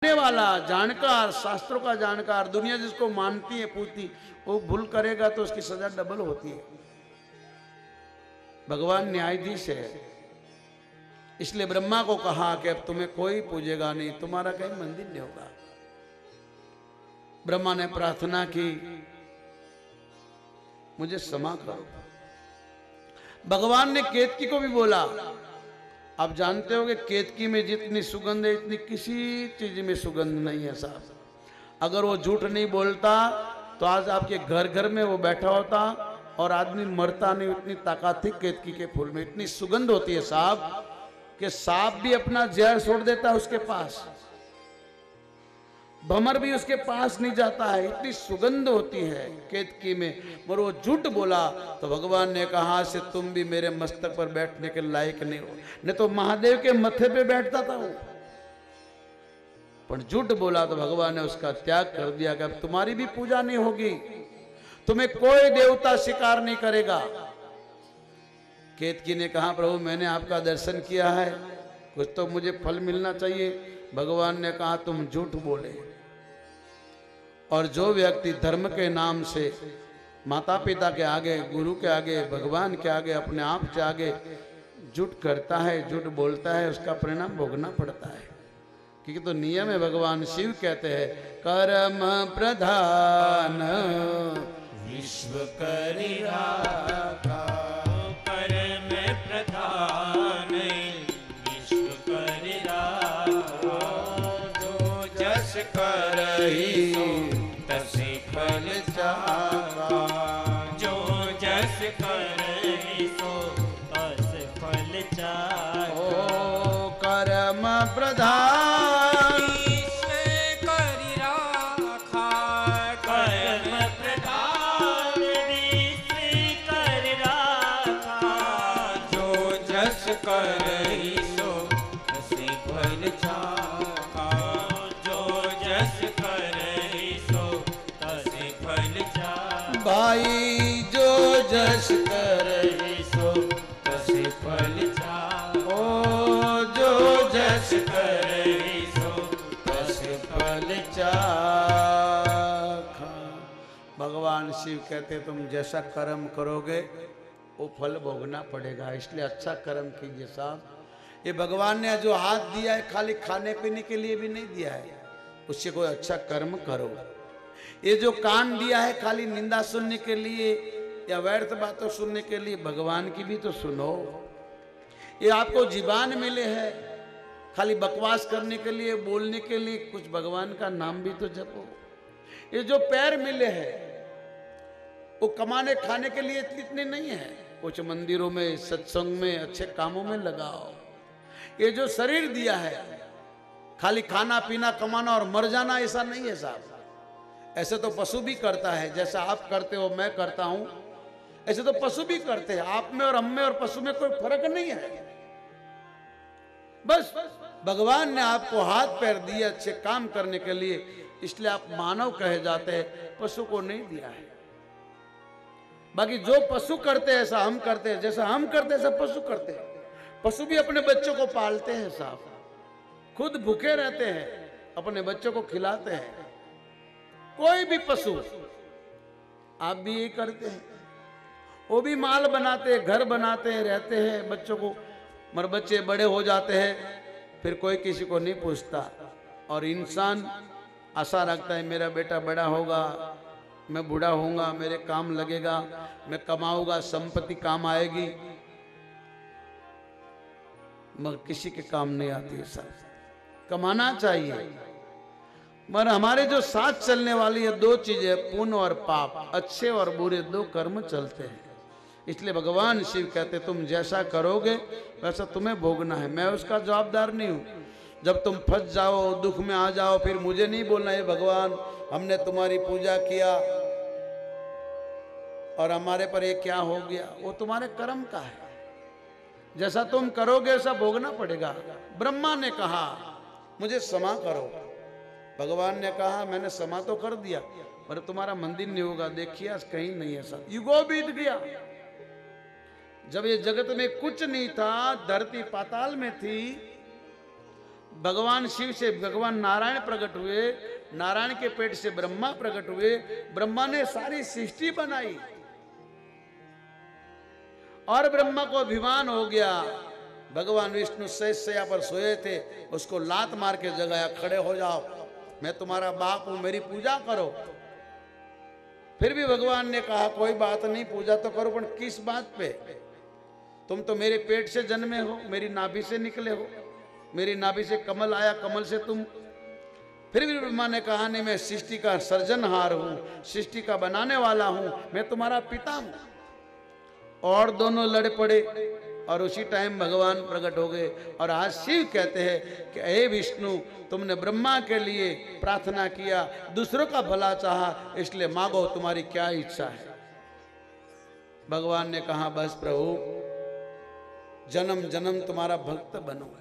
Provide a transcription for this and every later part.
वाला जानकार, शास्त्रों का जानकार, दुनिया जिसको मानती है पूछती, वो भूल करेगा तो उसकी सजा डबल होती है। भगवान न्यायाधीश है, इसलिए ब्रह्मा को कहा कि अब तुम्हें कोई पूजेगा नहीं, तुम्हारा कहीं मंदिर नहीं होगा। ब्रह्मा ने प्रार्थना की, मुझे क्षमा करो। भगवान ने केतकी को भी बोला, आप जानते हो कि केतकी में जितनी सुगंध है इतनी किसी चीज में सुगंध नहीं है साहब। अगर वो झूठ नहीं बोलता तो आज आपके घर घर में वो बैठा होता और आदमी मरता नहीं। इतनी ताकत थी केतकी के फूल में, इतनी सुगंध होती है साहब कि सांप भी अपना जहर छोड़ देता है उसके पास, भमर भी उसके पास नहीं जाता है, इतनी सुगंध होती है केतकी में। और वो झूठ बोला तो भगवान ने कहा से तुम भी मेरे मस्तक पर बैठने के लायक नहीं हो, नहीं तो महादेव के मत्थे पे बैठता था वो। पर झूठ बोला तो भगवान ने उसका त्याग कर दिया कि अब तुम्हारी भी पूजा नहीं होगी, तुम्हें कोई देवता स्वीकार नहीं करेगा। केतकी ने कहा प्रभु मैंने आपका दर्शन किया है, कुछ तो मुझे फल मिलना चाहिए। भगवान ने कहा तुम झूठ बोले, और जो व्यक्ति धर्म के नाम से माता पिता के आगे, गुरु के आगे, भगवान के आगे, अपने आप के आगे झूठ करता है, झूठ बोलता है, उसका परिणाम भोगना पड़ता है। क्योंकि तो नियम है, भगवान शिव कहते हैं कर्म प्रधान विश्व करि राखा, कर्म प्रधान विश्व करि राखा, जो जस करहि तसे फल चाहा, जो जस करहि सो तस फल चाहा। ओ कर्म प्रधान विश्व करि राखा, कर्म प्रधान विश्व करि राखा, जो जस करहि सो तसे फल चाहा, जो जस करहि सो तसे फल चाहा। भाई जो जस करहि सो तसे फल चाहा, ओ जो जस करहि सो तसे फल चाखा। भगवान शिव कहते तुम जैसा कर्म करोगे वो फल भोगना पड़ेगा, इसलिए अच्छा कर्म कीजिए साहब। ये भगवान ने जो हाथ दिया है खाली खाने पीने के लिए भी नहीं दिया है, उससे कोई अच्छा कर्म करो। ये जो कान दिया है खाली निंदा सुनने के लिए या व्यर्थ बातों सुनने के लिए, भगवान की भी तो सुनो। ये आपको जीबान मिले हैं खाली बकवास करने के लिए, बोलने के लिए, कुछ भगवान का नाम भी तो जपो। ये जो पैर मिले हैं वो कमाने खाने के लिए इतने नहीं है, कुछ मंदिरों में, सत्संग में, अच्छे कामों में लगाओ। ये जो शरीर दिया है खाली खाना पीना कमाना और मर जाना ऐसा नहीं है साहब। ऐसे तो पशु भी करता है, जैसा आप करते हो मैं करता हूं, ऐसे तो पशु भी करते हैं। आप में और हम में और पशु में कोई फर्क नहीं है। बस भगवान ने आपको हाथ पैर दिए अच्छे काम करने के लिए, इसलिए आप मानव कहे जाते हैं, पशु को नहीं दिया है। बाकी जो पशु करते हैं ऐसा हम करते हैं, जैसा हम करते हैं ऐसा पशु करते हैं। पशु भी अपने बच्चों को पालते हैं साहब, खुद भूखे रहते हैं, अपने बच्चों को खिलाते हैं। कोई भी पशु, आप भी यही करते हैं, वो भी माल बनाते हैं, घर बनाते हैं, रहते हैं बच्चों को, मगर बच्चे बड़े हो जाते हैं फिर कोई किसी को नहीं पूछता। और इंसान आशा रखता है मेरा बेटा बड़ा होगा, मैं बूढ़ा होऊंगा, मेरे काम लगेगा, मैं कमाऊंगा, संपत्ति काम आएगी, मगर किसी के काम नहीं आती है साहब। कमाना चाहिए, मगर हमारे जो साथ चलने वाली है दो चीजें, पुण्य और पाप, अच्छे और बुरे दो कर्म चलते हैं। इसलिए भगवान शिव कहते तुम जैसा करोगे वैसा तुम्हें भोगना है, मैं उसका जवाबदार नहीं हूं। जब तुम फंस जाओ, दुख में आ जाओ, फिर मुझे नहीं बोलना है भगवान हमने तुम्हारी पूजा किया और हमारे पर ये क्या हो गया, वो तुम्हारे कर्म का है। जैसा तुम करोगे वैसा भोगना पड़ेगा। ब्रह्मा ने कहा मुझे क्षमा करो, भगवान ने कहा मैंने क्षमा तो कर दिया पर तुम्हारा मंदिर नहीं होगा। देखिए आज कहीं नहीं है सब, युगों बीत गया। जब ये जगत में कुछ नहीं था, धरती पाताल में थी, भगवान शिव से भगवान नारायण प्रकट हुए, नारायण के पेट से ब्रह्मा प्रकट हुए, ब्रह्मा ने सारी सृष्टि बनाई और ब्रह्मा को अभिमान हो गया। भगवान विष्णु शैया पर सोए थे, उसको लात मार के जगाया, खड़े हो जाओ, मैं तुम्हारा बाप हूं, मेरी पूजा करो। फिर भी भगवान ने कहा कोई बात नहीं, पूजा तो करो, पर किस बात पे? तुम तो मेरे पेट से जन्मे हो, मेरी नाभि से निकले हो, मेरी नाभि से कमल आया, कमल से तुम। फिर भी ब्रह्मा ने कहा नहीं, मैं सृष्टि का सर्जनहार हूं, सृष्टि का बनाने वाला हूं, मैं तुम्हारा पिता हूं। और दोनों लड़ पड़े और उसी टाइम भगवान प्रकट हो गए। और आज शिव कहते हैं कि हे विष्णु, तुमने ब्रह्मा के लिए प्रार्थना किया, दूसरों का भला चाहा, इसलिए मांगो, तुम्हारी क्या इच्छा है। भगवान ने कहा बस प्रभु, जन्म जन्म तुम्हारा भक्त बनो।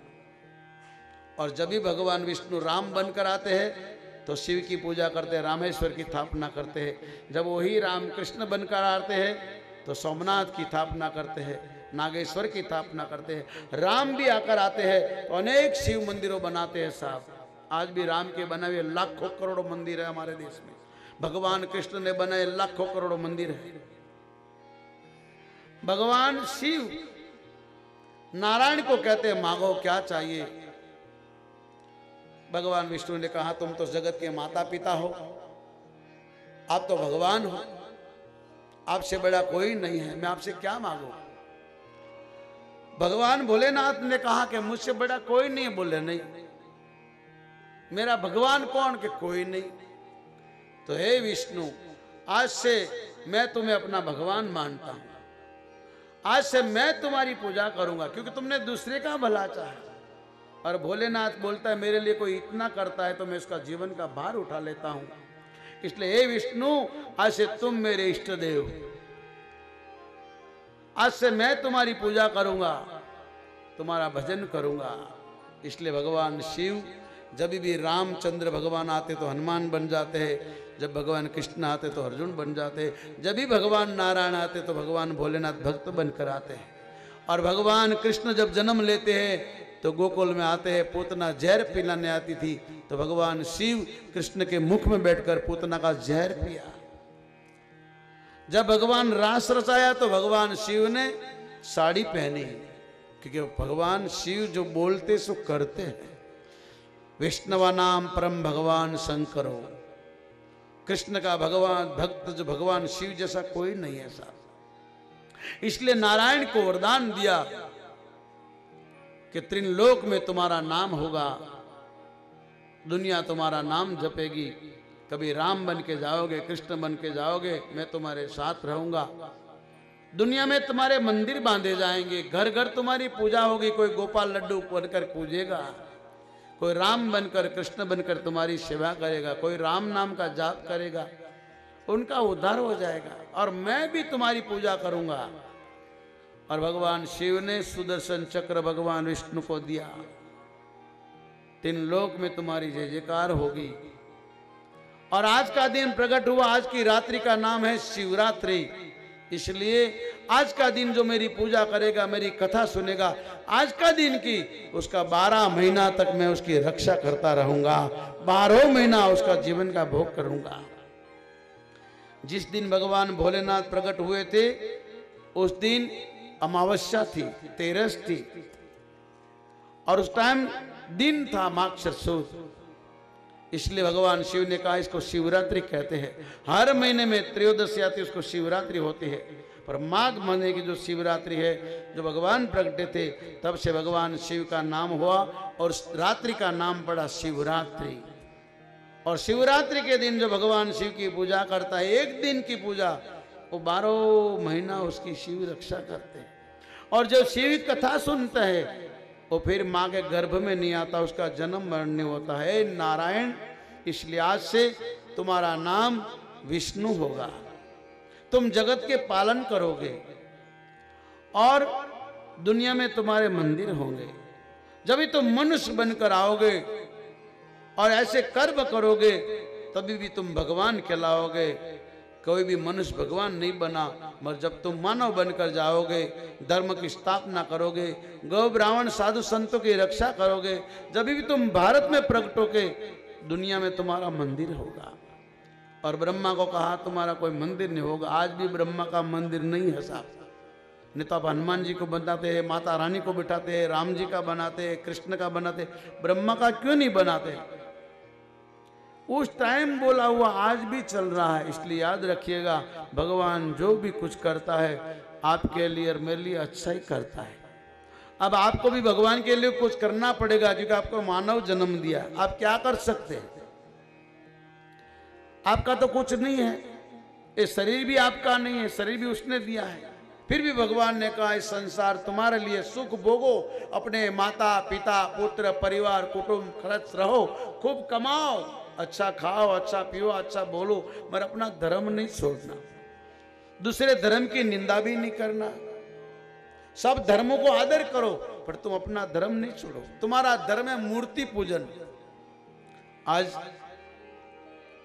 और जब भी भगवान विष्णु राम बनकर आते हैं तो शिव की पूजा करते हैं, रामेश्वर की स्थापना करते हैं। जब वही राम कृष्ण बनकर आते हैं तो सोमनाथ की स्थापना करते हैं, नागेश्वर की स्थापना करते हैं। राम भी आकर आते हैं तो अनेक शिव मंदिरों बनाते हैं साहब। आज भी राम के बने हुए लाखों करोड़ों मंदिर है हमारे देश में। भगवान कृष्ण ने बनाए लाखों करोड़ों मंदिर है। भगवान शिव नारायण को कहते हैं मांगो क्या चाहिए। भगवान विष्णु ने कहा तुम तो जगत के माता पिता हो, आप तो भगवान हो, आपसे बड़ा कोई नहीं है, मैं आपसे क्या मांगू। भगवान भोलेनाथ ने कहा कि मुझसे बड़ा कोई नहीं है। बोले नहीं, मेरा भगवान कौन? के कोई नहीं। तो हे विष्णु, आज से मैं तुम्हें अपना भगवान मानता हूं, आज से मैं तुम्हारी पूजा करूंगा, क्योंकि तुमने दूसरे का भला चाहा। और भोलेनाथ बोलता है मेरे लिए कोई इतना करता है तो मैं उसका जीवन का भार उठा लेता हूं, इसलिए हे विष्णु, आज से तुम मेरे इष्ट देव, आज से मैं तुम्हारी पूजा करूंगा, तुम्हारा भजन करूंगा। इसलिए भगवान शिव जब भी रामचंद्र भगवान आते तो हनुमान बन जाते हैं, जब भगवान कृष्ण आते तो अर्जुन बन जाते हैं, जब भी भगवान नारायण आते तो भगवान भोलेनाथ भक्त बनकर आते हैं। और भगवान कृष्ण जब जन्म लेते हैं तो गोकुल में आते हैं, पूतना जहर पिलाने आती थी तो भगवान शिव कृष्ण के मुख में बैठकर पूतना का जहर पिया। जब भगवान रास रचाया तो भगवान शिव ने साड़ी पहनी, क्योंकि भगवान शिव जो बोलते सो करते हैं। विष्णुवा नाम परम भगवान शंकरो, कृष्ण का भगवान भक्त जो भगवान शिव जैसा कोई नहीं है साहब। इसलिए नारायण को वरदान दिया कि त्रिलोक में तुम्हारा नाम होगा, दुनिया तुम्हारा नाम जपेगी, कभी राम बन के जाओगे, कृष्ण बन के जाओगे, मैं तुम्हारे साथ रहूंगा। दुनिया में तुम्हारे मंदिर बांधे जाएंगे, घर घर तुम्हारी पूजा होगी, कोई गोपाल लड्डू बनकर पूजेगा, कोई राम बनकर कृष्ण बनकर तुम्हारी सेवा करेगा, कोई राम नाम का जाप करेगा, उनका उद्धार हो जाएगा और मैं भी तुम्हारी पूजा करूंगा। और भगवान शिव ने सुदर्शन चक्र भगवान विष्णु को दिया, तीन लोक में तुम्हारी जय जयकार होगी। और आज का दिन प्रकट हुआ, आज की रात्रि का नाम है शिवरात्रि। इसलिए आज का दिन जो मेरी पूजा करेगा, मेरी कथा सुनेगा, आज का दिन की उसका 12 महीना तक मैं उसकी रक्षा करता रहूंगा, 12 महीना उसका जीवन का भोग करूंगा। जिस दिन भगवान भोलेनाथ प्रकट हुए थे उस दिन अमावस्या थी, तेरस थी, और उस टाइम दिन था माक्षर सुद। इसलिए भगवान शिव ने कहा इसको शिवरात्रि कहते हैं। हर महीने में त्रयोदशी आती उसको शिवरात्रि होती है, पर माघ महीने की जो शिवरात्रि है, जो भगवान प्रगटे थे, तब से भगवान शिव का नाम हुआ और रात्रि का नाम पड़ा शिवरात्रि। और शिवरात्रि के दिन जो भगवान शिव की पूजा करता है, एक दिन की पूजा, वो 12 महीना उसकी शिव रक्षा करते हैं। और जो शिव की कथा सुनता है वो फिर माँ के गर्भ में नहीं आता, उसका जन्म मरण नहीं होता है। नारायण, इसलिए आज से तुम्हारा नाम विष्णु होगा, तुम जगत के पालन करोगे और दुनिया में तुम्हारे मंदिर होंगे। जब भी तुम मनुष्य बनकर आओगे और ऐसे कर्म करोगे तभी भी तुम भगवान कहलाओगे। कोई भी मनुष्य भगवान नहीं बना, मगर जब तुम मानव बनकर जाओगे, धर्म की स्थापना करोगे, गौ ब्राह्मण साधु संतों की रक्षा करोगे, जब भी तुम भारत में प्रकटोगे, दुनिया में तुम्हारा मंदिर होगा। और ब्रह्मा को कहा तुम्हारा कोई मंदिर नहीं होगा। आज भी ब्रह्मा का मंदिर नहीं है साहब। नहीं तो आप हनुमान जी को बनाते हैं, माता रानी को बिठाते हैं, राम जी का बनाते हैं, कृष्ण का बनाते, ब्रह्मा का क्यों नहीं बनाते? उस टाइम बोला हुआ आज भी चल रहा है। इसलिए याद रखिएगा, भगवान जो भी कुछ करता है आपके लिए और मेरे लिए अच्छा ही करता है। अब आपको भी भगवान के लिए कुछ करना पड़ेगा, क्योंकि आपको मानव जन्म दिया। आप क्या कर सकते हैं? आपका तो कुछ नहीं है, ये शरीर भी आपका नहीं है, शरीर भी उसने दिया है। फिर भी भगवान ने कहा इस संसार तुम्हारे लिए, सुख भोगो, अपने माता पिता पुत्र परिवार कुटुंब खर्च रहो, खूब कमाओ, अच्छा खाओ, अच्छा पियो, अच्छा बोलो, मगर अपना धर्म नहीं छोड़ना, दूसरे धर्म की निंदा भी नहीं करना। सब धर्मों को आदर करो, पर तुम अपना धर्म नहीं छोड़ो। तुम्हारा धर्म है मूर्ति पूजन। आज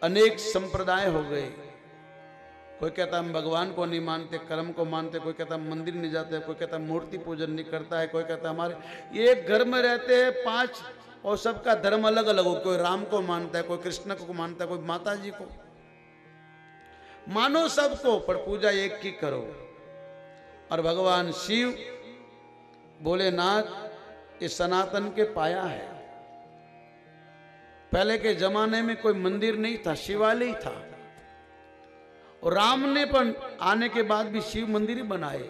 अनेक संप्रदाय हो गए। कोई कहता हम भगवान को नहीं मानते, कर्म को मानते, कोई कहता हम मंदिर नहीं जाते, कोई कहता मूर्ति पूजन नहीं करता है, कोई कहता हमारे एक घर में रहते हैं 5 और सबका धर्म अलग अलग हो। कोई राम को मानता है, कोई कृष्ण को मानता है, कोई माता जी को। मानो सबको, पर पूजा एक की करो। और भगवान शिव भोलेनाथ इस सनातन के पाया है। पहले के जमाने में कोई मंदिर नहीं था, शिवालय था। और राम ने पण आने के बाद भी शिव मंदिर ही बनाए,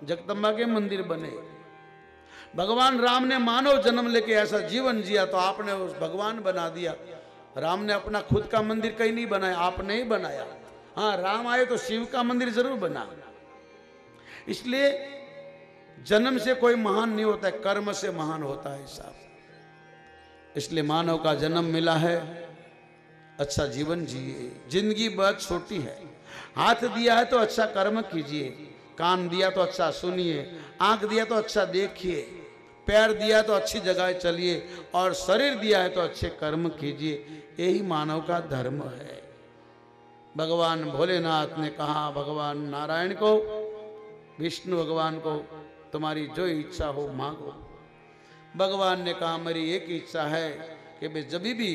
जगदम्बा के मंदिर बने। भगवान राम ने मानव जन्म लेके ऐसा जीवन जिया, तो आपने उस भगवान बना दिया। राम ने अपना खुद का मंदिर कहीं नहीं बनाया, आपने ही बनाया। हाँ, राम आए तो शिव का मंदिर जरूर बना। इसलिए जन्म से कोई महान नहीं होता है, कर्म से महान होता है साहब। इसलिए मानव का जन्म मिला है, अच्छा जीवन जिए। जिंदगी बहुत छोटी है। हाथ दिया है तो अच्छा कर्म कीजिए, कान दिया तो अच्छा सुनिए, आंख दिया तो अच्छा देखिए, पैर दिया तो अच्छी जगह चलिए, और शरीर दिया है तो अच्छे कर्म कीजिए। यही मानव का धर्म है। भगवान भोलेनाथ ने कहा भगवान नारायण को, विष्णु भगवान को, तुम्हारी जो इच्छा हो मांगो। भगवान ने कहा मेरी एक इच्छा है कि मैं जब भी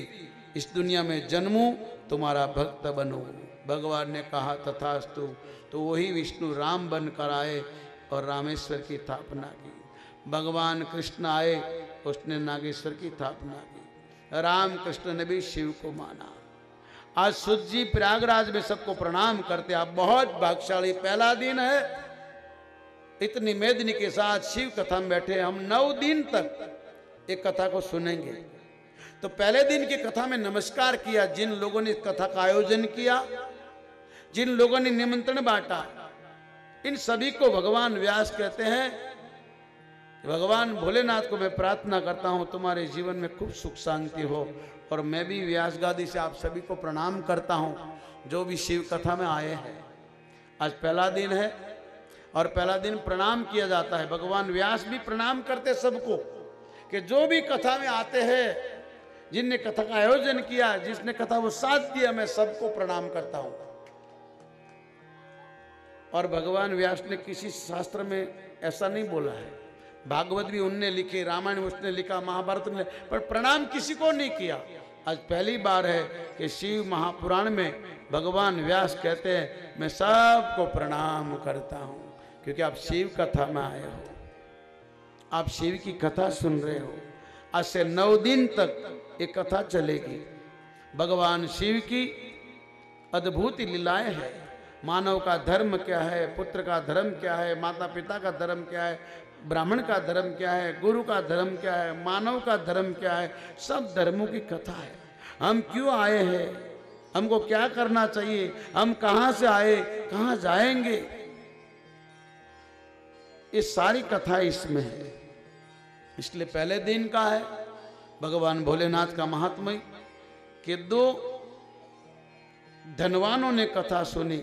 इस दुनिया में जन्मूं तुम्हारा भक्त बनूं। भगवान ने कहा तथास्तु। तो वही विष्णु राम बनकर आए और रामेश्वर की स्थापना की। भगवान कृष्ण आए, उसने नागेश्वर की स्थापना की। राम कृष्ण ने भी शिव को माना। आज सुध जी प्रयागराज में सबको प्रणाम करते। आप बहुत भाग्यशाली। पहला दिन है, इतनी मेदनी के साथ शिव कथा में बैठे। हम 9 दिन तक एक कथा को सुनेंगे। तो पहले दिन की कथा में नमस्कार किया जिन लोगों ने इस कथा का आयोजन किया, जिन लोगों ने निमंत्रण बांटा, इन सभी को भगवान व्यास कहते हैं। भगवान भोलेनाथ को मैं प्रार्थना करता हूं तुम्हारे जीवन में खूब सुख शांति हो। और मैं भी व्यास गादी से आप सभी को प्रणाम करता हूं जो भी शिव कथा में आए हैं। आज पहला दिन है और पहला दिन प्रणाम किया जाता है। भगवान व्यास भी प्रणाम करते सबको, कि जो भी कथा में आते हैं, जिनने कथा का आयोजन किया, जिसने कथा वो साथ दिया, मैं सबको प्रणाम करता हूं। और भगवान व्यास ने किसी शास्त्र में ऐसा नहीं बोला है। भागवत भी उनने लिखी, रामायण उसने लिखा, महाभारत ने, पर प्रणाम किसी को नहीं किया। आज पहली बार है कि शिव महापुराण में भगवान व्यास कहते हैं मैं सबको प्रणाम करता हूं, क्योंकि आप शिव कथा में आए हो, आप शिव की कथा सुन रहे हो। आज से 9 दिन तक ये कथा चलेगी। भगवान शिव की अद्भुत लीलाएं हैं। मानव का धर्म क्या है, पुत्र का धर्म क्या है, माता पिता का धर्म क्या है, ब्राह्मण का धर्म क्या है, गुरु का धर्म क्या है, मानव का धर्म क्या है, सब धर्मों की कथा है। हम क्यों आए हैं, हमको क्या करना चाहिए, हम कहां से आए, कहां जाएंगे, ये सारी कथा इसमें है। इसलिए पहले दिन का है भगवान भोलेनाथ का महात्म्य कि 2 धनवानों ने कथा सुनी।